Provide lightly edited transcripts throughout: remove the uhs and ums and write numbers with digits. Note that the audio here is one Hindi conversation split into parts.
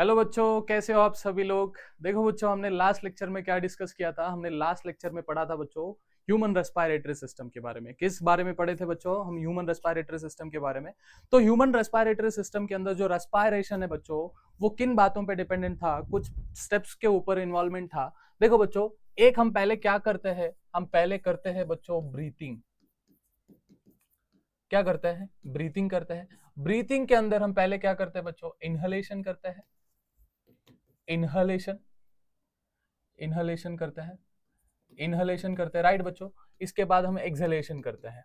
हेलो बच्चों, कैसे हो आप सभी लोग। देखो बच्चों, हमने लास्ट लेक्चर में क्या डिस्कस किया था। हमने लास्ट लेक्चर में पढ़ा था बच्चों ह्यूमन रेस्पिरेटरी सिस्टम के बारे में। किस बारे में पढ़े थे बच्चों? हम ह्यूमन रेस्पिरेटरी सिस्टम के बारे में। तो ह्यूमन रेस्पिरेटरी सिस्टम के अंदर जो रेस्पिरेशन है बच्चों, वो किन बातों पे डिपेंडेंट था, कुछ स्टेप्स के ऊपर इन्वॉल्वमेंट था। देखो बच्चों, एक हम पहले क्या करते हैं, हम पहले करते हैं बच्चों ब्रीथिंग। क्या करते हैं? ब्रीथिंग करते हैं। ब्रीथिंग के अंदर हम पहले क्या करते हैं बच्चों? इनहलेशन करते हैं। इनहलेशन इनहलेशन करते हैं। इनहलेशन करते हैं, राइट बच्चों। इसके बाद हम एक्सहेलेशन करते हैं।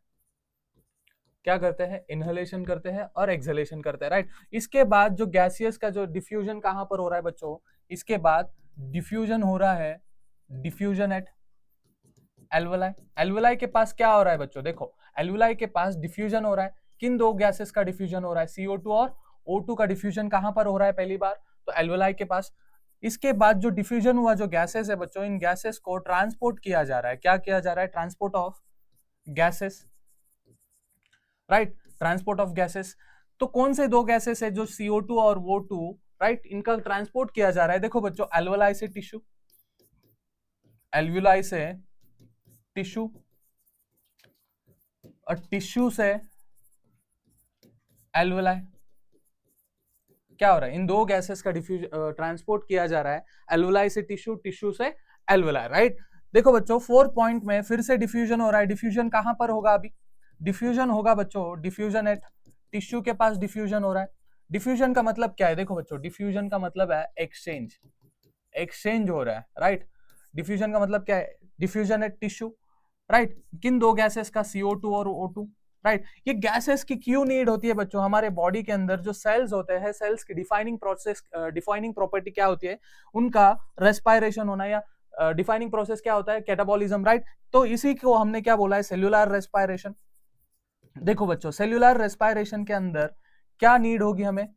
क्या करते हैं? इनहलेशन करते हैं और एक्सहेलेशन करते हैं, राइट। इसके बाद जो गैसियस का जो डिफ्यूजन कहां पर हो रहा है बच्चों? इसके बाद डिफ्यूजन हो रहा है, डिफ्यूजन एट एल्वुलाई। एल्वुलाई के पास क्या हो रहा है बच्चों? देखो, एल्वुलाई के पास डिफ्यूजन हो रहा है। किन दो गैसेस का डिफ्यूजन हो रहा है? CO2 और O2 का डिफ्यूजन कहां पर हो रहा है पहली बार? तो एल्वुलाई के पास। इसके बाद जो डिफ्यूजन हुआ जो गैसेस है बच्चों, इन गैसेस को ट्रांसपोर्ट किया जा रहा है। क्या किया जा रहा है? Transport of gases, right. Transport of gases. तो कौन से दो गैसेस है जो CO2 और O2, राइट, इनका ट्रांसपोर्ट किया जा रहा है? देखो बच्चों, एल्वुलाई से टिश्यू, एल्वुलाई से टिश्यू और टिश्यू से एल्वुलाई। क्या हो रहा है? इन दो गैसेस का डिफ्यूज ट्रांसपोर्ट किया जा रहा है, एल्वुलाई से टिश्यू, टिश्यू से एल्वुलाई, राइट। देखो बच्चों, 4 पॉइंट में फिर से डिफ्यूजन हो रहा है। डिफ्यूजन कहां पर होगा? अभी डिफ्यूजन होगा बच्चों, डिफ्यूजन एट टिश्यू के पास डिफ्यूजन हो रहा है। डिफ्यूजन का मतलब क्या है? देखो बच्चों, डिफ्यूजन का मतलब है एक्सचेंज, एक्सचेंज हो रहा है, राइट। डिफ्यूजन का मतलब क्या है? Diffusion at tissue, right. किन दो गैसेस का? CO2 और O2, राइट। ये गैसेस की क्यों नीड होती है बच्चों? हमारे बॉडी के अंदर जो सेल्स होते हैं, सेल्स की डिफाइनिंग प्रोसेस, डिफाइनिंग प्रॉपर्टी क्या होती है? उनका रेस्पिरेशन होना, या डिफाइनिंग प्रोसेस क्या होता है? Catabolism, right. तो इसी को हमने क्या बोला है? Cellular respiration. देखो बच्चों, सेल्यूलर रेस्पिरेशन के अंदर क्या नीड होगी हमें?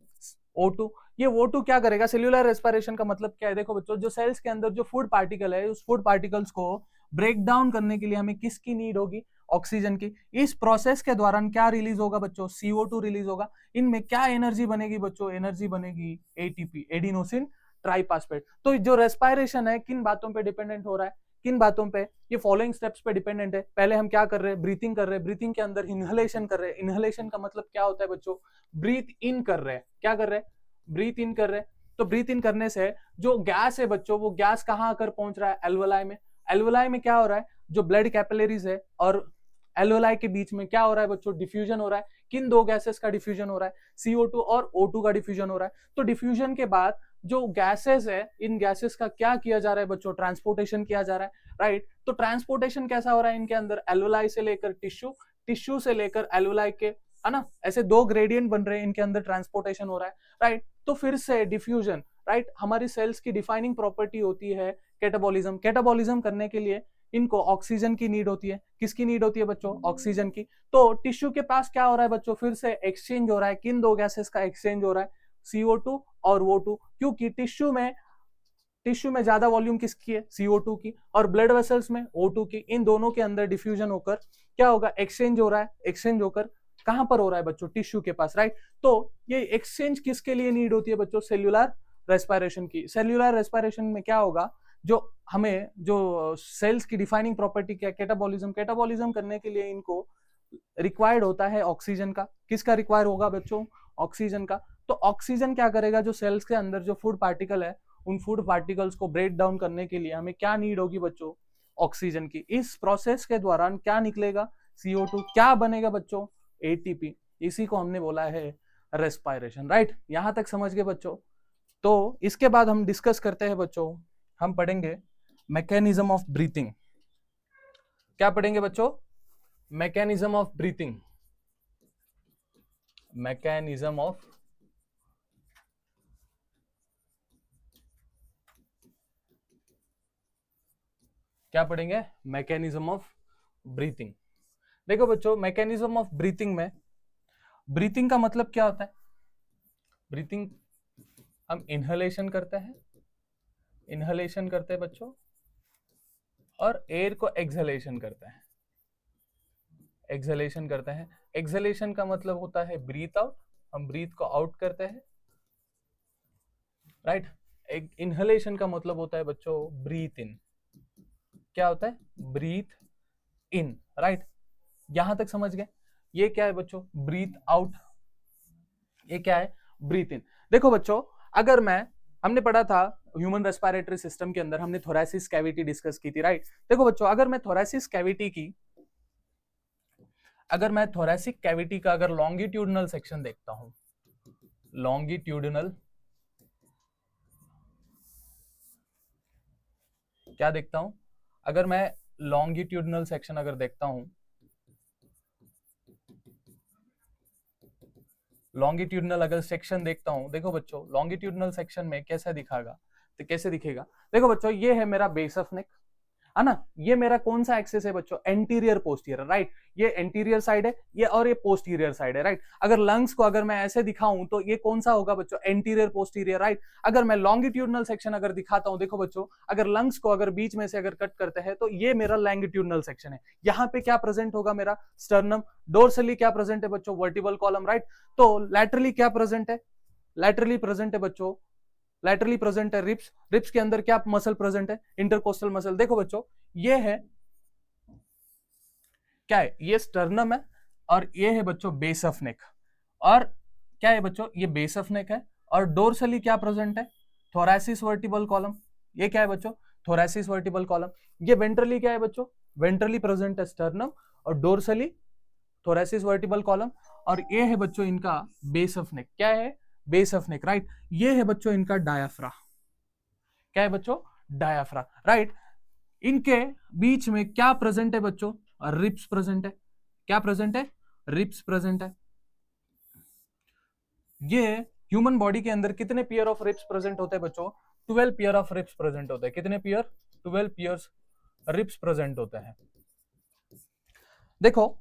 O2। ये O2 क्या करेगा? सेल्यूलर रेस्पिरेशन का मतलब क्या है? देखो बच्चों, जो सेल्स के अंदर जो फूड पार्टिकल है, उस फूड पार्टिकल्स को ब्रेक डाउन करने के लिए हमें किसकी नीड होगी? ऑक्सीजन की। इस प्रोसेस के दौरान क्या रिलीज होगा बच्चों? CO2 रिलीज होगा। इनमें क्या एनर्जी बनेगी बच्चों? एनर्जी बनेगी ATP, एडिनोसिन ट्राइफॉस्फेट। तो जो रेस्पिरेशन है, किन बातों पे डिपेंडेंट हो रहा है? किन बातों पे? ये फॉलोइंग स्टेप्स पे डिपेंडेंट है। पहले हम क्या कर रहे हैं? ब्रीथिंग कर रहे हैं। ब्रीथिंग के अंदर इनहलेशन कर रहे हैं। इनहलेशन का मतलब क्या होता है बच्चों? ब्रीथ इन कर रहे हैं। क्या कर रहे हैं? ब्रीथ इन कर रहे हैं। तो ब्रीथ इन करने से जो गैस है बच्चों, वो गैस कहां आकर पहुंच रहा है? एल्वुलाई में। एल्वुलाई में क्या हो रहा है? जो ब्लड कैपिलरीज है और एल्वुलाई के बीच में क्या हो रहा है बच्चों? डिफ्यूजन हो रहा है। किन दो गैसेस का डिफ्यूजन हो रहा है? CO2 और O2 का डिफ्यूजन हो रहा है। तो डिफ्यूजन के बाद जो गैसेस है, इन गैसेस का क्या किया जा रहा है बच्चों? ट्रांसपोर्टेशन किया जा रहा है, राइट। तो ट्रांसपोर्टेशन कैसा हो रहा है इनके अंदर? एल्वुलाई से लेकर टिश्यू, टिश्यू से लेकर एल्वुलाई के, है ना। ऐसे दो ग्रेडियंट बन रहे हैं, इनके अंदर ट्रांसपोर्टेशन हो रहा है, राइट। तो फिर से डिफ्यूजन, राइट। हमारी सेल्स की डिफाइनिंग प्रॉपर्टी होती है कैटाबॉलिज्म। कैटाबॉलिज्म करने के लिए इनको ऑक्सीजन की नीड होती है। किसकी नीड होती है बच्चों? ऑक्सीजन की। तो टिश्यू के पास क्या हो रहा है बच्चों? फिर से एक्सचेंज हो रहा है। किन दो गैसेस का एक्सचेंज हो रहा है? CO2 और O2। क्योंकि टिश्यू में ज्यादा वॉल्यूम किसकी है? CO2 की। और ब्लड वेसल्स में O2 की। इन दोनों के अंदर डिफ्यूजन होकर क्या होगा? एक्सचेंज हो रहा है। एक्सचेंज होकर कहां पर हो रहा है बच्चों? टिश्यू के पास, राइट। तो ये एक्सचेंज किसके लिए नीड होती है बच्चों? सेल्यूलर रेस्पिरेशन की। सेल्यूलर रेस्पिरेशन में क्या होगा? जो हमें जो सेल्स की डिफाइनिंग प्रॉपर्टी क्या? कैटाबॉलिज्म। कैटाबॉलिज्म करने के लिए इनको रिक्वायर्ड होता है ऑक्सीजन का। किसका रिक्वायर होगा बच्चों? ऑक्सीजन का। तो ऑक्सीजन क्या करेगा? जो सेल्स के अंदर जो फूड पार्टिकल है, उन फूड पार्टिकल्स को ब्रेक डाउन करने के लिए हमें क्या नीड होगी बच्चों? ऑक्सीजन की। इस प्रोसेस के दौरान क्या निकलेगा? CO2। क्या बनेगा बच्चों? ATP। इसी को हमने बोला है रेस्पिरेशन, राइट। यहां तक समझ गए बच्चों? तो इसके बाद हम डिस्कस करते हैं बच्चों, हम पढ़ेंगे मैकेनिज्म ऑफ ब्रीथिंग। क्या पढ़ेंगे बच्चों? Mechanism of breathing. Mechanism of क्या पढ़ेंगे? Mechanism of breathing. देखो बच्चों, मैकेनिज्म ऑफ ब्रीथिंग में ब्रीथिंग का मतलब क्या होता है? ब्रीथिंग, हम इनहलेशन करते हैं, इनहलेशन करते हैं बच्चों, और एयर को एक्सहेलेशन करते हैं, एक्सहेलेशन करते हैं। एक्सहेलेशन का मतलब होता है ब्रीथ आउट। हम ब्रीथ को आउट करते हैं, राइट। एक इनहेलेशन का मतलब होता है बच्चों ब्रीथ इन, क्या होता है, ब्रीथ इन, राइट। यहां तक समझ गए। ये क्या है बच्चों, ब्रीथ आउट, ये क्या है, ब्रीथ इन। देखो बच्चों, अगर मैं, हमने पढ़ा था ह्यूमन रेस्पिरेटरी सिस्टम के अंदर हमने थोरैसिस कैविटी डिस्कस की थी, राइट। देखो बच्चों, अगर मैं थोरैसिस कैविटी की, अगर मैं थोरैसिक कैविटी का अगर लॉन्गिट्यूडनल सेक्शन देखता हूं, लॉन्गिट्यूडनल, क्या देखता हूं, अगर मैं लॉन्गिट्यूडनल सेक्शन अगर देखता हूं, लॉन्गिट्यूडनल अगर सेक्शन देखता हूं, देखो बच्चों लॉन्गिट्यूडनल सेक्शन में कैसा दिखागा, तो कैसे दिखेगा, देखो बच्चों ये है मेरा बेस ऑफ नेक, है ना। ये मेरा कौन सा एक्सेस है बच्चों, एंटीरियर पोस्टीरियर, राइट। ये एंटीरियर साइड है, ये और ये पोस्टीरियर साइड है, राइट। अगर लंग्स को अगर मैं ऐसे दिखाऊं तो ये कौन सा होगा बच्चों, एंटीरियर पोस्टीरियर, राइट। अगर मैं लॉन्गिट्यूडनल सेक्शन अगर दिखाता हूं, देखो बच्चों अगर लंग्स को अगर बीच में से अगर कट करते हैं तो ये मेरा लॉन्गिट्यूडनल सेक्शन है। यहाँ पे क्या प्रेजेंट होगा, मेरा स्टर्नम। डोर्सली क्या प्रेजेंट है बच्चों, वर्टिबल कॉलम, राइट। तो लैटरली क्या प्रेजेंट है, लैटरली प्रेजेंट है बच्चों, लैटरली प्रेजेंट है रिप्स। रिप्स के अंदर क्या मसल प्रेजेंट है, इंटरकोस्टल मसल। देखो बच्चों ये है, क्या है, ये स्टर्नम है और ये है बच्चों बेस ऑफ नेक। और क्या है बच्चों, ये बेस ऑफ नेक है। और डोर्सली क्या प्रेजेंट है, थोरैसिस वर्टिबल कॉलम। ये क्या है बच्चों, थोरैसिस वर्टिबल कॉलम। ये वेंट्रली क्या है बच्चों, वेंट्रली प्रेजेंट है स्टर्नम, और डोर्सली थोरैसिस वर्टिबल कॉलम। और ये है बच्चों इनका बेस ऑफ नेक, क्या है, बेस ऑफ नेक, राइट। ये है बच्चों इनका डायाफ्रा, क्या है बच्चों, डायाफ्रा, राइट। इनके बीच में क्या प्रेजेंट है बच्चों, रिप्स प्रेजेंट है। क्या प्रेजेंट है, रिप्स प्रेजेंट है। ये ह्यूमन बॉडी के अंदर कितने पेयर ऑफ रिप्स प्रेजेंट होते हैं बच्चों, 12 पेयर ऑफ रिप्स प्रेजेंट होते हैं। कितने पेयर, 12 पेयर्स रिप्स प्रेजेंट होते हैं। देखो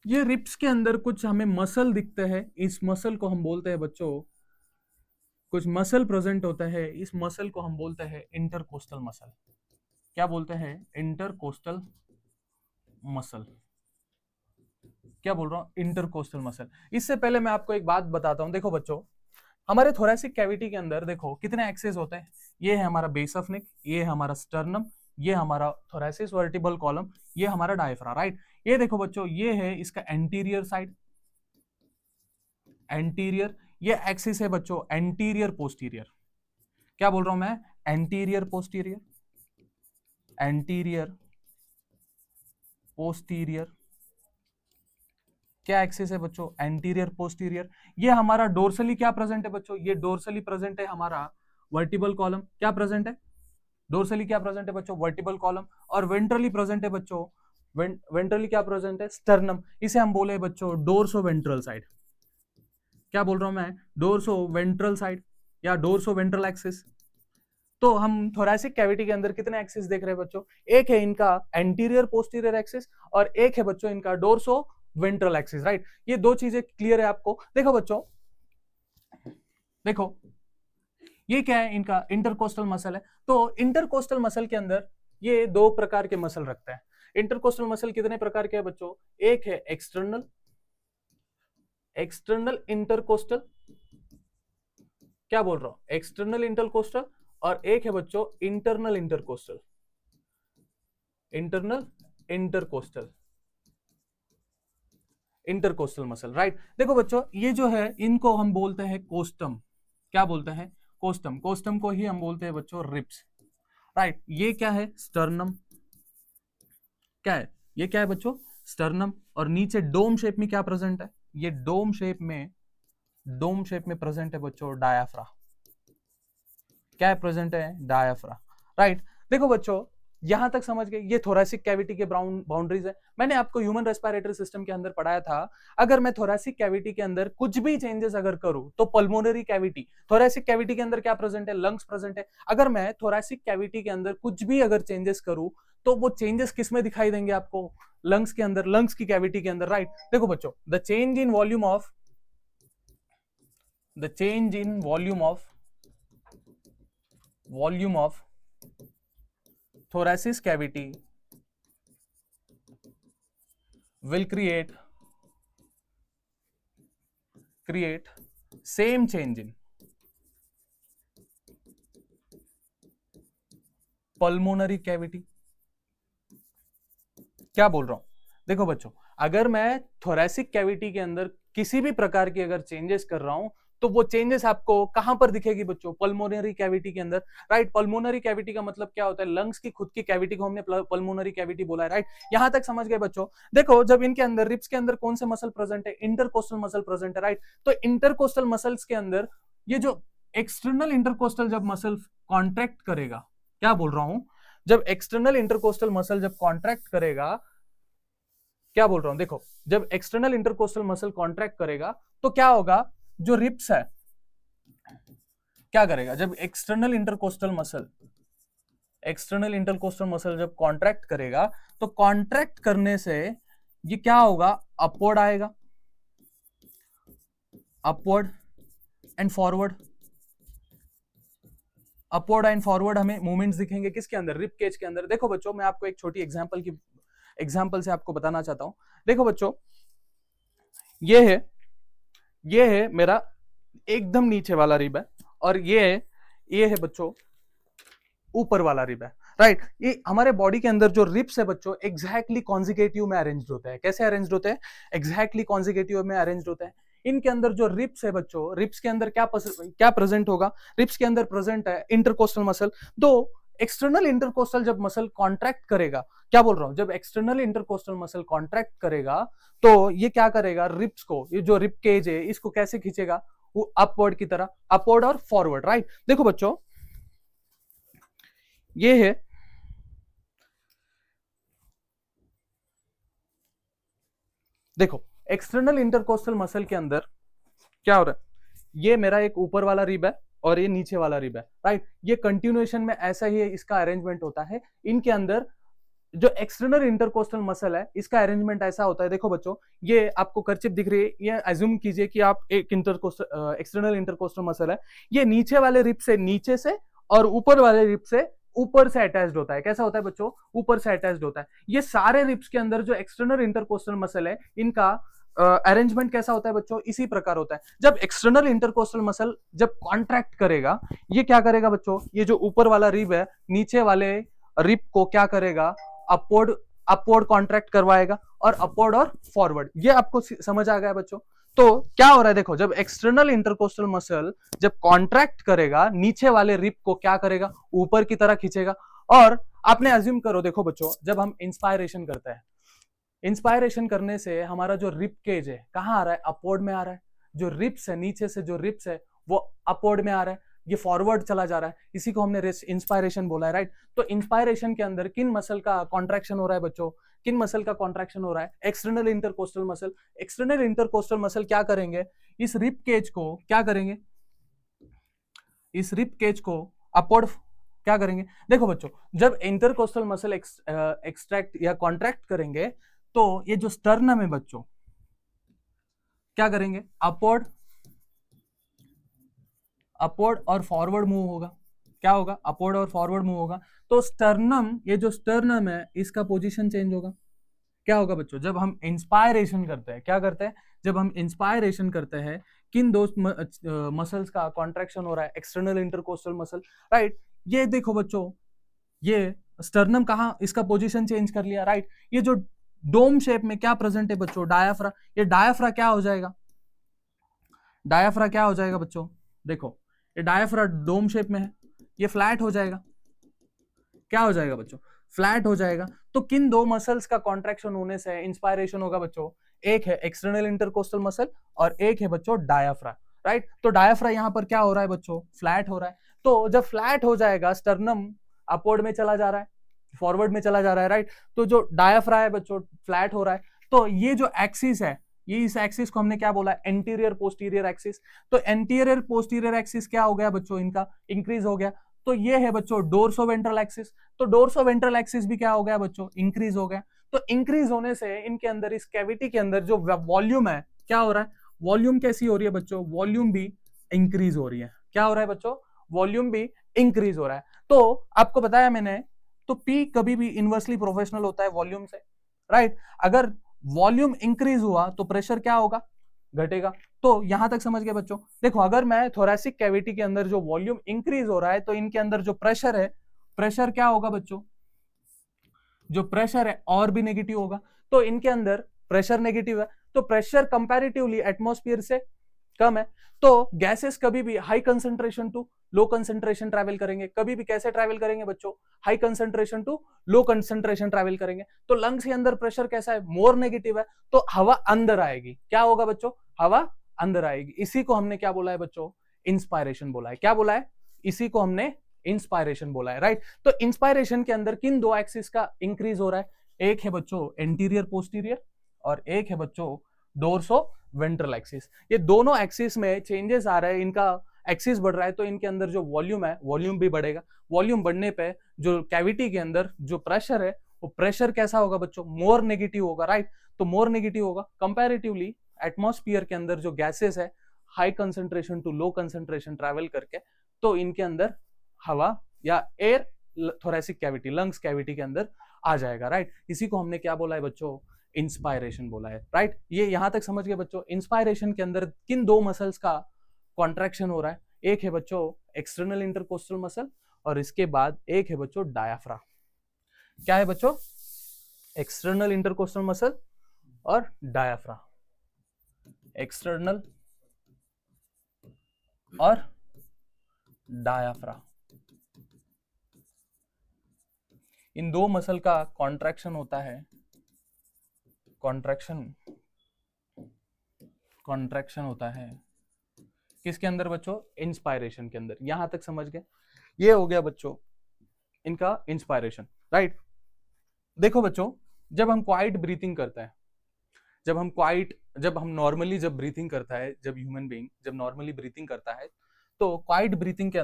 ये रिप्स के अंदर कुछ हमें मसल दिखते हैं, इस मसल को हम बोलते हैं बच्चों, कुछ मसल प्रेजेंट होता है, इस मसल को हम बोलते हैं इंटरकोस्टल मसल। क्या बोलते हैं, इंटरकोस्टल मसल। क्या बोल रहा हूं, इंटरकोस्टल मसल। इससे पहले मैं आपको एक बात बताता हूं, देखो बच्चों हमारे थोरैसिक कैविटी के अंदर देखो कितने एक्सेस होते हैं। ये है हमारा बेस ऑफ नेक, ये है हमारा स्टर्नम, ये हमारा थोरैसिस वर्टिबल कॉलम, ये हमारा डायफ्रा, राइट। ये देखो बच्चों ये है इसका एंटीरियर साइड, एंटीरियर। ये एक्सिस है बच्चों एंटीरियर पोस्टीरियर। क्या बोल रहा हूं मैं, एंटीरियर पोस्टीरियर, एंटीरियर पोस्टीरियर। क्या एक्सिस है बच्चों, एंटीरियर पोस्टीरियर। ये हमारा डोर्सली क्या प्रेजेंट है बच्चों, ये डोर्सली प्रेजेंट है हमारा वर्टिबल कॉलम। क्या प्रेजेंट है, डोर्सली क्या प्रेजेंट है बच्चों, वर्टिबल कॉलम। और वेंट्रली प्रेजेंट है बच्चों, वेंट्रली क्या प्रेजेंट है, स्टर्नम। इसे हम बोले बच्चों डोर्सो वेंट्रल साइड। क्या बोल रहा हूं मैं, डोर्सो वेंट्रल साइड या डोर्सो वेंट्रल एक्सिस। तो हम थोरैसिक कैविटी के अंदर कितने एक्सिस देख रहे हैं बच्चों, एक है इनका एंटीरियर पोस्टीरियर एक्सिस और एक है बच्चों इनका डोर्सो वेंट्रल एक्सिस, राइट। ये दो चीजें क्लियर है आपको। देखो बच्चों, देखो ये क्या है, इनका इंटरकोस्टल मसल है। तो इंटरकोस्टल मसल के अंदर ये दो प्रकार के मसल रखता है। इंटरकोस्टल मसल कितने प्रकार के हैं बच्चों, एक है एक्सटर्नल, एक्सटर्नल इंटरकोस्टल। क्या बोल रहा हूं, एक्सटर्नल इंटरकोस्टल। और एक है बच्चों internal intercostal, internal intercostal, intercostal muscle, right. देखो बच्चों ये जो है इनको हम बोलते हैं कोस्टम। क्या बोलते हैं, कोस्टम। कोस्टम को ही हम बोलते हैं बच्चों रिप्स, राइट। ये क्या है, स्टर्नम। क्या है, ये क्या है बच्चों, स्टर्नम। और नीचे डोम शेप में क्या प्रेजेंट है, ये डोम शेप में, डोम शेप में प्रेजेंट है बच्चों डायाफ्रा। क्या है, प्रेजेंट है डायाफ्रा, राइट। देखो बच्चों यहां तक समझ गए, ये थोरैसिक कैविटी के बाउंड्रीज है। मैंने आपको ह्यूमन रेस्पिरेटरी सिस्टम के अंदर पढ़ाया था, अगर मैं थोरैसिक कैविटी के अंदर कुछ भी चेंजेस अगर करूं तो पल्मोनरी कैविटी, थोरैसिक कैविटी के अंदर क्या प्रेजेंट है, लंग्स प्रेजेंट है। अगर मैं थोरैसिक कैविटी के अंदर कुछ भी अगर चेंजेस करूं तो वो चेंजेस किस में दिखाई देंगे आपको, लंग्स के अंदर, लंग्स की कैविटी के अंदर, राइट। देखो बच्चों the change in volume of, the change in volume of thoracic cavity will create same change in pulmonary cavity. क्या बोल रहा हूं, देखो बच्चों, अगर मैं थोरेसिक कैविटी के अंदर किसी भी प्रकार की अगर चेंजेस कर रहा हूं तो वो चेंजेस आपको कहां पर दिखेगी बच्चों, पल्मोनरी कैविटी के अंदर, राइट। पल्मोनरी कैविटी का मतलब क्या होता है, लंग्स की खुद की कैविटी को हमने पल्मोनरी कैविटी बोला है, राइट। यहां तक समझ गए बच्चों। देखो जब इनके अंदर रिब्स के अंदर कौन से मसल प्रेजेंट है, इंटरकोस्टल मसल प्रेजेंट है, राइट। तो इंटरकोस्टल मसल्स के अंदर ये जो एक्सटर्नल इंटरकोस्टल जब मसल कॉन्ट्रैक्ट करेगा, क्या बोल रहा हूं, जब एक्सटर्नल इंटरकोस्टल मसल जब कॉन्ट्रैक्ट करेगा, क्या बोल रहा हूं, देखो जब एक्सटर्नल इंटरकोस्टल मसल कॉन्ट्रैक्ट करेगा तो क्या होगा, जो रिब्स है क्या करेगा, जब एक्सटर्नल इंटरकोस्टल मसल जब कॉन्ट्रैक्ट करेगा तो कॉन्ट्रैक्ट करने से ये क्या होगा, अपवर्ड आएगा, upward and forward, upward and forward हमें मूवमेंट्स दिखेंगे किसके अंदर, रिब केज के अंदर। देखो बच्चों मैं आपको एक छोटी एग्जांपल से आपको बताना चाहता हूं। देखो बच्चों ये है मेरा एकदम नीचे वाला रिब है, और ये है बच्चों ऊपर वाला रिब है, राइट। ये हमारे बॉडी के अंदर जो रिब्स है बच्चों एग्जैक्टली कॉन्जिकेटिव में अरेंज्ड होते हैं। कैसे अरेंज्ड होते हैं, एग्जैक्टली कॉन्जिकेटिव में अरेंज्ड होते हैं। इनके अंदर जो रिब्स है बच्चों, रिब्स के अंदर क्या प्रेजेंट होगा, रिब्स के अंदर प्रेजेंट है इंटरकोस्टल मसल। दो एक्सटर्नल इंटरकोस्टल जब मसल कॉन्ट्रैक्ट करेगा, क्या बोल रहा हूं, जब एक्सटर्नल इंटरकोस्टल मसल कॉन्ट्रैक्ट करेगा तो ये क्या करेगा, रिब्स को, ये जो रिब केज है इसको कैसे खींचेगा, वो अपवर्ड की तरह, अपवर्ड और फॉरवर्ड, राइट। देखो बच्चों ये है, देखो एक्सटर्नल इंटरकोस्टल मसल के अंदर क्या हो रहा है, ये मेरा एक ऊपर वाला रिब है और ये नीचे वाला रिब है, राइट। ये कंटिन्यूएशन में ऐसा ही इसका अरेंजमेंट होता है। इनके अंदर जो एक्सटर्नल इंटरकोस्टल मसल है इसका अरेंजमेंट ऐसा होता है। देखो बच्चों ये आपको कर्चिप दिख रही है, ये अज्यूम कीजिए कि आप एक एक्सटर्नल इंटरकोस्टल मसल है, ये नीचे वाले रिब से नीचे से और ऊपर वाले रिब से ऊपर से अटैच्ड होता है। कैसा होता है बच्चों, ऊपर से अटैच्ड होता है। ये सारे रिब्स के अंदर जो एक्सटर्नल इंटरकोस्टल मसल है इनका अरेंजमेंट कैसा होता है बच्चों, इसी प्रकार होता है। जब एक्सटर्नल इंटरकोस्टल मसल जब कॉन्ट्रैक्ट करेगा, ये क्या करेगा बच्चों, ये जो ऊपर वाला रिब है नीचे वाले रिब को क्या करेगा, अपवर्ड कॉन्ट्रैक्ट करवाएगा, और अपवर्ड और फॉरवर्ड। ये आपको समझ आ गया बच्चों। तो क्या हो रहा है, देखो जब एक्सटर्नल इंटरकोस्टल मसल जब कॉन्ट्रैक्ट करेगा, नीचे वाले रिब को क्या करेगा, ऊपर की तरह खींचेगा। और आपने अज्यूम करो, देखो बच्चों जब हम इंस्पायरेशन करते हैं, इंस्पायरेशन करने से हमारा जो रिब केज है कहां आ रहा है, अपवर्ड में आ रहा है। जो रिब्स है नीचे से, जो रिब्स है वो अपवर्ड में आ रहा है, ये फॉरवर्ड चला जा रहा है, इसी को हमने इंस्पायरेशन बोला है, राइट। तो इंस्पायरेशन के अंदर किन मसल का कॉन्ट्रैक्शन हो रहा है बच्चों, किन मसल का कॉन्ट्रैक्शन हो रहा है, external intercostal muscle. External intercostal muscle क्या करेंगे, इस रिब केज को क्या करेंगे, इस रिब केज को अपवर्ड क्या करेंगे। देखो बच्चों जब इंटरकोस्टल मसल एक्सट्रैक्ट या कॉन्ट्रैक्ट करेंगे तो ये जो स्टर्नम है बच्चों क्या करेंगे, अपवर्ड और फॉरवर्ड मूव होगा। क्या होगा, अपवर्ड और फॉरवर्ड मूव होगा। तो स्टर्नम, ये जो स्टर्नम है इसका पोजीशन चेंज होगा। क्या होगा बच्चों, जब हम इंस्पायरेशन करते हैं, क्या करते हैं, जब हम इंस्पायरेशन करते हैं किन दो मसल्स का कॉन्ट्रैक्शन हो रहा है, एक्सटर्नल इंटरकोस्टल मसल, राइट। ये देखो बच्चों ये स्टर्नम कहाँ, इसका पोजीशन चेंज कर लिया, राइट। ये जो डोम शेप में क्या प्रेजेंट है बच्चों, डायाफ्रा, ये डायाफ्रा क्या हो जाएगा, डायाफ्रा क्या हो जाएगा बच्चों, देखो ये डायाफ्रा डोम शेप में है, ये फ्लैट हो जाएगा। क्या हो जाएगा बच्चों, फ्लैट हो जाएगा। तो किन दो मसल्स का कॉन्ट्रैक्शन होने से इंस्पायरेशन होगा बच्चों, एक है एक्सटर्नल इंटरकोस्टल मसल और एक है बच्चों डायाफ्रा, राइट। तो डायाफ्रा यहां पर क्या हो रहा है बच्चों, फ्लैट हो रहा है। तो जब फ्लैट हो जाएगा, स्टर्नम अपवर्ड में चला जा रहा है, फॉरवर्ड में चला जा रहा है, राइट। तो जो डायाफ्रा है बच्चों फ्लैट हो रहा है। तो ये जो एक्सिस है, ये इस एक्सिस को हमने क्या बोला, एंटीरियर पोस्टीरियर एक्सिस। तो एंटीरियर पोस्टीरियर एक्सिस क्या हो गया बच्चों, इनका इंक्रीज हो गया। तो ये है बच्चों डोर्सोवेंट्रल एक्सिस। तो डोर्सोवेंट्रल एक्सिस भी क्या हो गया बच्चों, इंक्रीज हो गया। तो इंक्रीज होने से इनके अंदर, इस कैविटी के अंदर जो वॉल्यूम है क्या हो रहा है, वॉल्यूम कैसी हो रही है बच्चों, वॉल्यूम भी इंक्रीज हो रही है। क्या हो रहा है बच्चों, वॉल्यूम भी इंक्रीज हो रहा है। तो आपको बताया मैंने, तो पी कभी भी इनवर्सली प्रोफेशनल होता है वॉल्यूम से, राइट। अगर वॉल्यूम इंक्रीज हुआ तो प्रेशर क्या होगा, घटेगा। तो यहां तक समझ गए बच्चों। देखो अगर मैं थोरेसिक कैविटी के अंदर जो वॉल्यूम इंक्रीज हो रहा है तो इनके अंदर जो प्रेशर है, प्रेशर क्या होगा बच्चों, जो प्रेशर है और भी नेगेटिव होगा। तो इनके अंदर प्रेशर नेगेटिव है, तो प्रेशर कंपैरेटिवली एटमॉस्फेयर से कम है, तो गैसेस कभी भी high concentration to low concentration travel करेंगे। कभी भी कैसे ट्रैवल करेंगे बच्चों, high concentration to low concentration travel करेंगे। तो लंग्स के अंदर प्रेशर कैसा है, मोर नेगेटिव है, तो हवा अंदर आएगी। क्या होगा बच्चों, हवा अंदर आएगी। इसी को हमने क्या बोला है बच्चों, इंस्पायरेशन बोला है। क्या बोला है, इसी को हमने इंस्पायरेशन बोला है, राइट। तो इंस्पायरेशन के अंदर किन दो एक्सिस का इंक्रीज हो रहा है, एक है बच्चों एंटीरियर पोस्टीरियर और एक है बच्चों डोर्सो वेंट्रल एक्सिस। ये दोनों एक्सिस में चेंजेस आ रहे हैं, इनका एक्सिस बढ़ रहा है, तो इनके अंदर जो वॉल्यूम है वॉल्यूम भी बढ़ेगा। वॉल्यूम बढ़ने पे जो कैविटी के अंदर जो प्रेशर है वो प्रेशर कैसा होगा बच्चों, मोर नेगेटिव होगा, राइट। तो मोर नेगेटिव होगा कंपैरेटिवली एटमॉस्फेयर के अंदर जो गैसेस है high concentration to low concentration travel करके, तो इनके अंदर हवा या air thoracic cavity lungs cavity के अंदर आ जाएगा, राइट। इसी को हमने क्या बोला है बच्चों, इंस्पायरेशन बोला है, राइट। ये यहां तक समझ गए बच्चों। इंस्पायरेशन के अंदर किन दो मसल्स का कॉन्ट्रैक्शन हो रहा है, एक है बच्चों एक्सटर्नल इंटरकोस्टल मसल और इसके बाद एक है बच्चों डायाफ्राम। क्या है बच्चों, एक्सटर्नल इंटरकोस्टल मसल और डायाफ्राम, एक्सटर्नल और डायाफ्राम। इन दो मसल का कॉन्ट्रैक्शन होता है, कॉन्ट्रैक्शन होता है किसके अंदर बच्चों, इंस्पायरेशन के अंदर। यहां तक समझ गए, ये हो गया बच्चों इनका इंस्पायरेशन, राइट। देखो बच्चों, जब हम क्वाइट ब्रीथिंग करते हैं, जब हम नॉर्मली जब ब्रीथिंग करता है, जब ह्यूमन बीइंग जब नॉर्मली ब्रीथिंग करता है, तो क्वाइट ब्रीथिंग के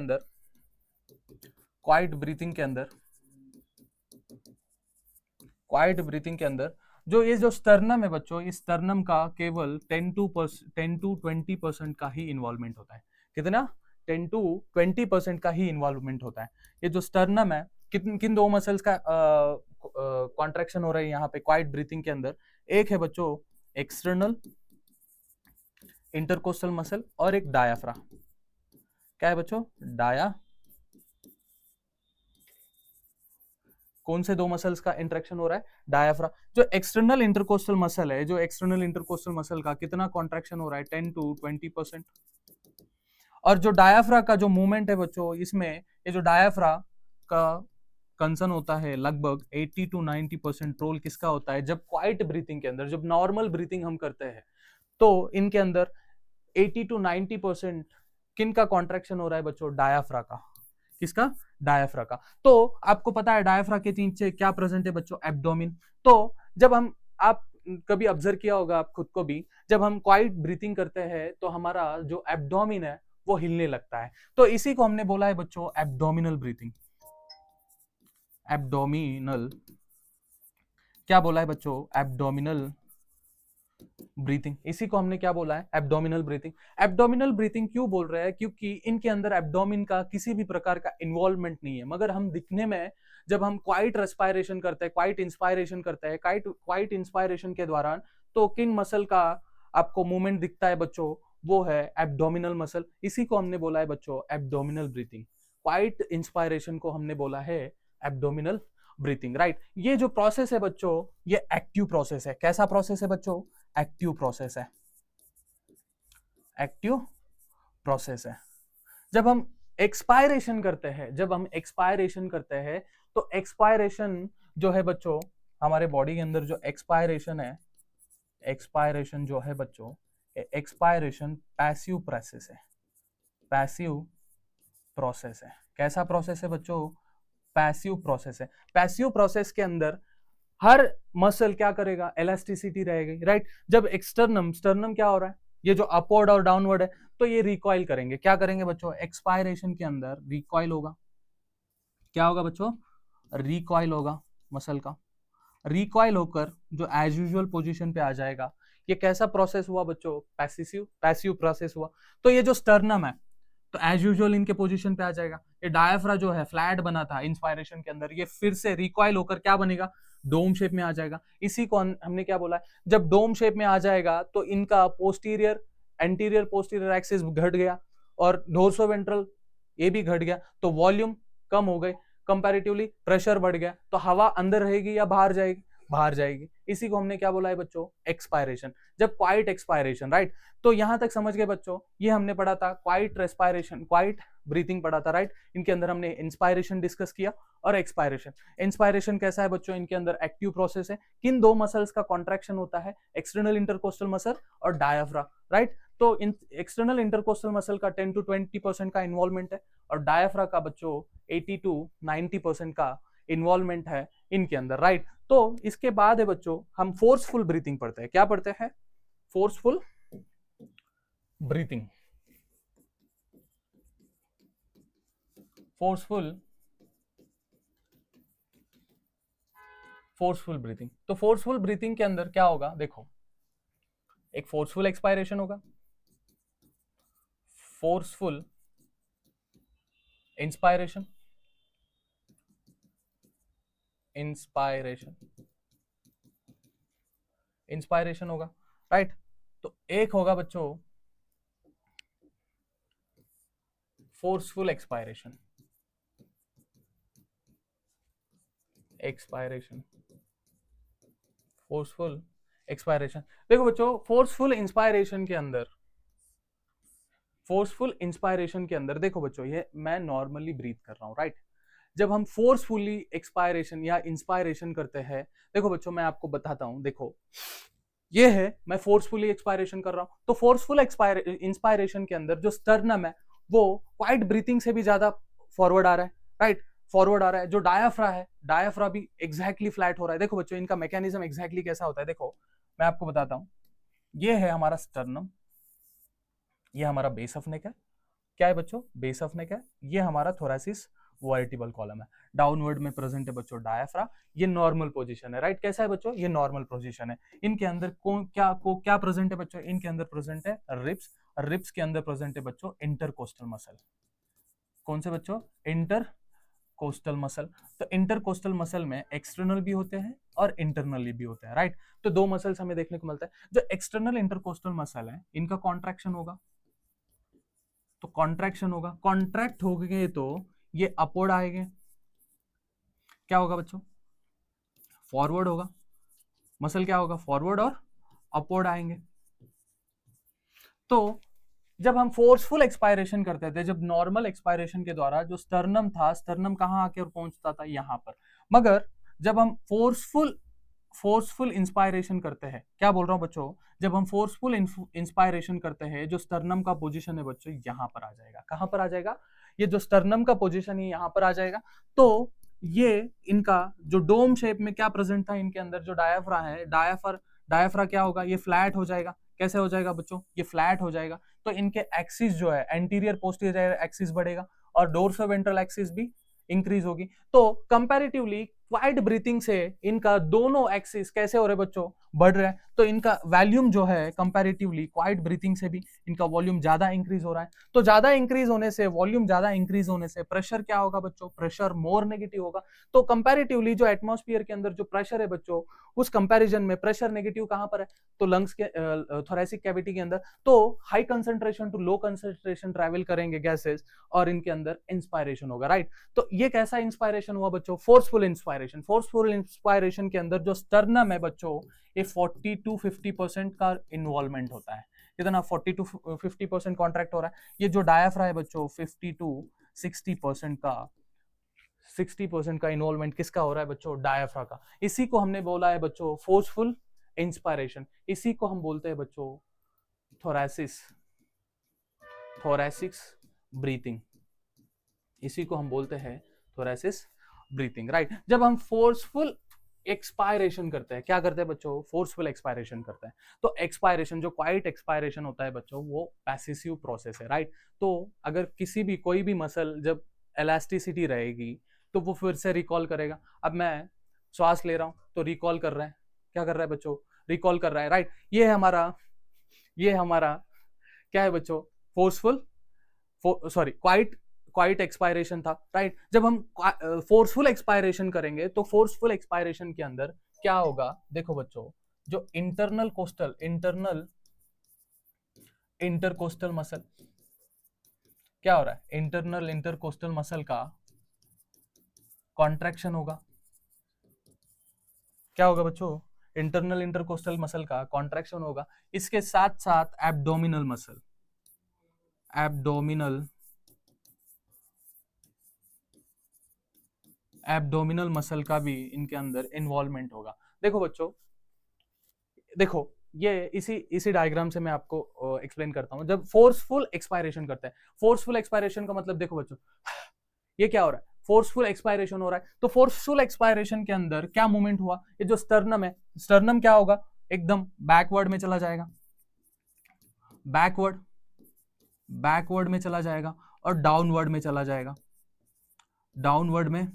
अंदर जो ये जो स्टर्नम है बच्चों, इस स्टर्नम का केवल 10 to 20% का ही इन्वॉल्वमेंट होता है। कितना, 10 to 20% का ही इन्वॉल्वमेंट होता है। ये जो स्टर्नम है, किन दो मसल्स का कॉन्ट्रैक्शन हो रहा है यहाँ पे क्वाइट ब्रीथिंग के अंदर, एक है बच्चों एक्सटर्नल इंटरकोस्टल मसल और एक डायाफ्राम। क्या है बच्चों, कौन से दो मसल्स का इंटरेक्शन हो रहा है, डायाफ्राम। जो एक्सटर्नल इंटरकोस्टल मसल है, जो एक्सटर्नल इंटरकोस्टल मसल का कितना कॉन्ट्रैक्शन हो रहा है, 10 to 20%। और जो डायाफ्राम का जो मूवमेंट है बच्चों, इसमें ये जो डायाफ्राम का कंसर्न होता है, लगभग 80 to 90% रोल किसका होता है, जब क्वाइट ब्रीथिंग के अंदर, जब नॉर्मल ब्रीथिंग हम करते हैं, तो इनके अंदर 80 to 90% किन का कॉन्ट्रैक्शन हो रहा है बच्चों, डायाफ्राम का। किसका, डायाफ्राम का। तो आपको पता है डायाफ्राम के नीचे क्या प्रेजेंट है बच्चों, एब्डोमिन। तो जब आप कभी ऑब्जर्व किया होगा आप खुद को भी, जब हम क्वाइट ब्रीथिंग करते हैं तो हमारा जो एब्डोमिन है वो हिलने लगता है। तो इसी को हमने बोला है बच्चों एब्डोमिनल ब्रीथिंग। एब्डोमिनल, क्या बोला है बच्चों, एब्डोमिनल ब्रीथिंग। इसी को हमने क्या बोला है, एब्डोमिनल ब्रीथिंग। एब्डोमिनल ब्रीथिंग क्यों बोल रहे हैं, क्योंकि इनके अंदर एब्डोमिन का किसी भी प्रकार का इन्वॉल्वमेंट नहीं है। मगर हम दिखने में, जब हम क्वाइट रेस्पायरेशन करते हैं, क्वाइट इंस्पायरेशन करते हैं, क्वाइट इंस्पायरेशन के दौरान तो किन मसल का आपको मूवमेंट दिखता है बच्चों, वो है एब्डोमिनल मसल। इसी को हमने बोला है बच्चों एब्डोमिनल ब्रीथिंग। क्वाइट इंस्पायरेशन को हमने बोला है एब्डोमिनल ब्रीथिंग, राइट। ये जो प्रोसेस है बच्चों, ये एक्टिव प्रोसेस है। कैसा प्रोसेस है बच्चों, एक्टिव प्रोसेस है, एक्टिव प्रोसेस है। जब हम एक्सपायरेशन करते हैं, तो एक्सपायरेशन जो है बच्चों, हमारे बॉडी के अंदर जो एक्सपायरेशन है, एक्सपायरेशन जो है बच्चों, एक्सपायरेशन पैसिव प्रोसेस है, पैसिव प्रोसेस है। कैसा प्रोसेस है बच्चों, पैसिव प्रोसेस है। पैसिव प्रोसेस के अंदर हर मसल क्या करेगा, इलास्टिसिटी रहेगी, राइट। जब स्टर्नम क्या हो रहा है, ये जो अपवर्ड और डाउनवर्ड है, तो ये रिकॉइल करेंगे। क्या करेंगे बच्चों, एक्सपायरेशन के अंदर रिकॉइल होगा। क्या होगा बच्चों, रिकॉइल होगा मसल का। रिकॉइल होकर जो एज यूजुअल पोजीशन पे आ जाएगा। ये कैसा प्रोसेस हुआ बच्चों, पैसिव प्रोसेस हुआ। तो ये जो स्टर्नम है तो एज यूजुअल इनके पोजीशन पे आ जाएगा। ये डायफ्राम जो है फ्लैट बना था इंस्पायरेशन के अंदर, ये फिर से रिकॉइल होकर क्या बनेगा, डोम शेप में आ जाएगा। इसी को हमने क्या बोला है, जब डोम शेप में आ जाएगा तो इनका एंटीरियर पोस्टीरियर एक्सिस घट गया और डोर्सोवेंट्रल ये भी घट गया, तो वॉल्यूम कम हो गई, कंपैरेटिवली प्रेशर बढ़ गया, तो हवा अंदर रहेगी या बाहर जाएगी, बाहर जाएगी। इसी को हमने क्या बोला है बच्चों, एक्सपायरेशन। जब क्वाइट एक्सपायरेशन, राइट, तो यहां तक समझ गए बच्चों, ये हमने पढ़ा था क्वाइट रेस्पायरेशन, क्वाइट ब्रीथिंग पढ़ा था, राइट। इनके अंदर हमने इंस्पायरेशन डिस्कस किया और एक्सपायरेशन। इंस्पायरेशन कैसा है बच्चों, इनके अंदर एक्टिव प्रोसेस है। किन दो मसल्स का कॉन्ट्रैक्शन होता है, एक्सटर्नल इंटरकोस्टल मसल और डायाफ्राम, राइट। तो इन एक्सटर्नल इंटरकोस्टल मसल का 10 to 20% का इन्वॉल्वमेंट है और डायाफ्राम का बच्चों 80 to 90% का इन्वॉल्वमेंट है इनके अंदर, राइट। तो इसके बाद है बच्चों हम फोर्सफुल ब्रीथिंग पढ़ते हैं। क्या पढ़ते हैं, फोर्सफुल ब्रीथिंग। Forceful breathing. तो फोर्सफुल ब्रीथिंग के अंदर क्या होगा, देखो, एक फोर्सफुल एक्सपायरेशन होगा, फोर्सफुल इंस्पायरेशन, इंस्पायरेशन होगा, राइट। तो एक होगा बच्चों फोर्सफुल एक्सपायरेशन, फोर्सफुल एक्सपायरेशन। देखो बच्चों, फोर्सफुल इंस्पायरेशन के अंदर देखो बच्चों, ये मैं नॉर्मली ब्रीथ कर रहा हूं, राइट। जब हम फोर्सफुली एक्सपायरेशन या इंस्पायरेशन करते हैं, देखो बच्चों मैं आपको बताता हूं, देखो ये है, मैं फोर्सफुली एक्सपायरेशन कर रहा हूं, तो फोर्सफुल इंस्पायरेशन के अंदर जो स्टर्नम है वो क्वाइट ब्रीथिंग से भी ज्यादा फॉरवर्ड आ रहा है, राइट, फॉरवर्ड आ रहा है। जो डायाफ्रा है, डायाफ्रा भी एग्जैक्टली फ्लैट हो रहा है। देखो बच्चों, इनका मैकेनिज्म एग्जैक्टली कैसा होता है, देखो मैं आपको बताता हूं। ये है हमारा स्टर्नम, ये हमारा बेस ऑफ नेक है। क्या है बच्चों, बेस ऑफ नेक है। ये हमारा थोरैसिस वर्टिबल कॉलम है। डाउनवर्ड में प्रेजेंट है बच्चों डायाफ्रा, ये नॉर्मल पोजीशन है, राइट। कैसा है बच्चों, ये नॉर्मल पोजीशन है। इनके अंदर क्या प्रेजेंट है बच्चों, इनके अंदर प्रेजेंट है रिब्स, रिब्स के अंदर प्रेजेंट है बच्चों इंटरकोस्टल मसल। कौन से बच्चों, इंटरकोस्टल मसल। तो इंटरकोस्टल मसल में एक्सटर्नल भी होते हैं और इंटरनली भी होते हैं, राइट। तो दो मसल्स हमें देखने को मिलता है। जो एक्सटर्नल इंटरकोस्टल मसल है, इनका कॉन्ट्रैक्शन होगा, तो कॉन्ट्रैक्शन होगा, कॉन्ट्रैक्ट हो गए तो ये अपवर्ड आएंगे। क्या होगा बच्चों, फॉरवर्ड होगा, मसल क्या होगा, फॉरवर्ड और अपवर्ड आएंगे। तो जब हम फोर्सफुल एक्सपायरेशन करते थे, जब नॉर्मल एक्सपायरेशन के द्वारा जो स्टर्नम था, स्टर्नम कहां आके पहुंचता था, यहां पर। मगर जब हम फोर्सफुल इंस्पायरेशन करते हैं, क्या बोल रहा हूं बच्चों, जब हम फोर्सफुल इंस्पायरेशन करते हैं, जो स्टर्नम का पोजीशन है बच्चों यहां पर आ जाएगा। कहां पर आ जाएगा, ये जो स्टर्नम का पोजीशन है यहां पर आ जाएगा। तो ये इनका जो डोम शेप में क्या प्रेजेंट था, इनके अंदर जो डायाफ्रा है, डायाफ्रा क्या होगा, ये फ्लैट हो जाएगा। कैसे हो जाएगा बच्चों, ये फ्लैट हो जाएगा। तो इनके एक्सिस जो है, एंटीरियर पोस्टीरियर एक्सिस बढ़ेगा और डोर्सोवेंट्रल एक्सिस भी इंक्रीज होगी। तो कंपैरेटिवली क्वाइट ब्रीथिंग से इनका दोनों एक्सिस कैसे हो रहे बच्चों, बढ़ रहे हैं। तो इनका वॉल्यूम जो है कंपैरेटिवली क्वाइट ब्रीथिंग से भी इनका वॉल्यूम ज्यादा इंक्रीज हो रहा है। तो ज्यादा इंक्रीज होने से, वॉल्यूम ज्यादा इंक्रीज होने से प्रेशर क्या होगा बच्चों, प्रेशर मोर नेगेटिव होगा। तो कंपैरेटिवली जो एटमॉस्फेयर के अंदर जो प्रेशर है बच्चों, उस कंपैरिजन में प्रेशर नेगेटिव कहां पर है, तो लंग्स के थोरैसिक कैविटी के अंदर। तो high concentration to low concentration travel करेंगे गैसेस और इनके अंदर इंस्पायरेशन होगा, राइट। तो ये कैसा इंस्पायरेशन हुआ बच्चों, फोर्सफुल इंस्पायरेशन। फोर्सफुल इंस्पायरेशन के अंदर जो स्टर्नम है बच्चों, ये 40 to 50% का इन्वॉल्वमेंट होता है। कितना, 40 to 50% कॉन्ट्रैक्ट हो रहा है। ये जो डायाफ्रा है बच्चों, 50 to 60% का इन्वॉल्वमेंट किसका हो रहा है बच्चों, डायाफ्रा का। इसी को हमने बोला है बच्चों फोर्सफुल इंस्पायरेशन। इसी को हम बोलते हैं बच्चों थोरैसिक्स ब्रीथिंग। इसी को हम बोलते हैं थोरैसिस ब्रीथिंग, राइट। जब हम फोर्सफुल एक्सपायरेशन करते हैं, क्या करते हैं बच्चों, फोर्सफुल एक्सपायरेशन करते हैं। तो एक्सपायरेशन, जो क्वाइट एक्सपायरेशन होता है बच्चों, वो पैसिव प्रोसेस है, राइट। तो अगर किसी भी कोई भी मसल जब इलास्टिसिटी रहेगी तो वो फिर से रिकॉल करेगा। अब मैं श्वास ले रहा हूं तो रिकॉल कर रहा है, क्या कर रहा है बच्चों, रिकॉल कर रहा है, राइट। ये हमारा क्या है बच्चों, क्वाइट एक्सपायरेशन था, राइट। जब हम फोर्सफुल एक्सपायरेशन करेंगे तो फोर्सफुल एक्सपायरेशन के अंदर क्या होगा, देखो बच्चों, जो इंटरकोस्टल मसल क्या हो रहा है, इंटरकोस्टल मसल का कॉन्ट्रैक्शन होगा। क्या होगा बच्चों? इंटरनल इंटरकोस्टल मसल का कॉन्ट्रैक्शन होगा। इसके साथ साथ एब्डोमिनल मसल, एब्डोमिनल मसल का भी इनके अंदर इन्वॉल्वमेंट होगा। देखो बच्चों, देखो ये इसी डायग्राम से मैं आपको एक्सप्लेन करता हूं। जब फोर्सफुल एक्सपायरेशन करते हैं, फोर्सफुल एक्सपायरेशन का मतलब देखो बच्चों, ये क्या हो रहा है? फोर्सफुल एक्सपायरेशन हो रहा है। तो फोर्सफुल एक्सपायरेशन के अंदर क्या मूवमेंट हुआ? ये जो स्टर्नम है, स्टर्नम क्या होगा? एकदम बैकवर्ड में चला जाएगा, बैकवर्ड में चला जाएगा और डाउनवर्ड में चला जाएगा, डाउनवर्ड में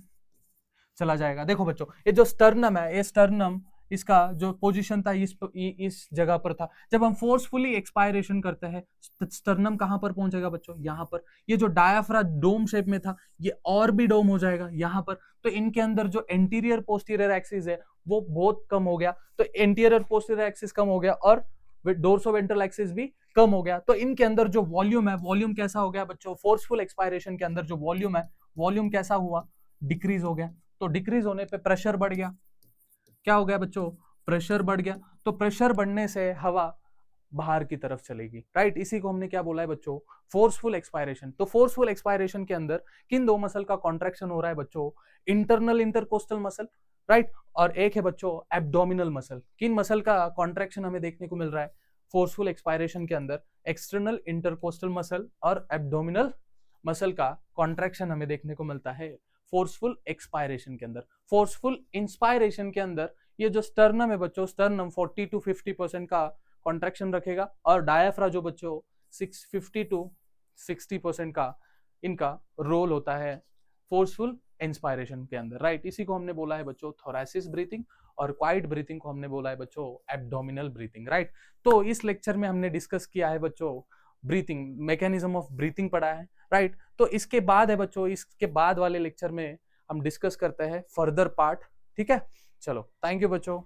चला जाएगा। देखो बच्चों, ये जो स्टर्नम है, ये स्टर्नम इसका जो पोजीशन था इस जगह पर था। जब हम फोर्सफुली एक्सपायरेशन करते हैं, स्टर्नम कहां पर पहुंचेगा बच्चों? यहां पर। ये जो डायाफ्राम डोम शेप में था, ये और भी डोम हो जाएगा यहां पर। तो इनके अंदर जो एंटीरियर पोस्टीरियर एक्सिस है वो बहुत कम हो गया। तो एंटीरियर पोस्टीरियर एक्सिस कम हो गया और डोर्सोवेंट्रल एक्सिस भी कम हो गया। तो इनके अंदर जो वॉल्यूम है, वॉल्यूम कैसा हो गया बच्चों? फोर्सफुल एक्सपायरेशन के अंदर जो वॉल्यूम है, वॉल्यूम कैसा हुआ? डिक्रीज हो गया। तो डिक्रीज होने पे प्रेशर बढ़ गया। क्या हो गया बच्चों? प्रेशर बढ़ गया। तो प्रेशर बढ़ने से हवा बाहर की तरफ चलेगी, राइट। इसी को हमने क्या बोला है बच्चों? Forceful expiration. तो फोर्सफुल एक्सपायरेशन के अंदर किन दो मसल का कॉन्ट्रैक्शन हो रहा है बच्चों? इंटरनल इंटरकोस्टल मसल, राइट, और एक है बच्चों एब्डोमिनल मसल। किन मसल का कॉन्ट्रैक्शन हमें देखने को मिल रहा है फोर्सफुल एक्सपायरेशन के अंदर? एक्सटर्नल इंटरकोस्टल मसल और एब्डोमिनल मसल का कॉन्ट्रैक्शन हमें देखने को मिलता है फोर्सफुल एक्सपायरेशन के अंदर। फोर्सफुल इंस्पायरेशन के अंदर ये जो स्टर्नम है बच्चों, स्टर्नम 40 to 50% का कॉन्ट्रैक्शन रखेगा और डायाफ्राम जो बच्चों 50 to 60% का इनका रोल होता है फोर्सफुल इंस्पायरेशन के अंदर, राइट। इसी को हमने बोला है बच्चों थोरैसिस ब्रीथिंग, और क्वाइट ब्रीथिंग को हमने बोला है बच्चों एब्डोमिनल ब्रीथिंग, राइट। तो इस लेक्चर में हमने डिस्कस किया है बच्चों ब्रीथिंग, मैकेनिज्म ऑफ ब्रीथिंग पढ़ा है, राइट। तो इसके बाद है बच्चों, इसके बाद वाले लेक्चर में हम डिस्कस करते हैं फर्दर पार्ट, ठीक है। चलो, थैंक यू बच्चों।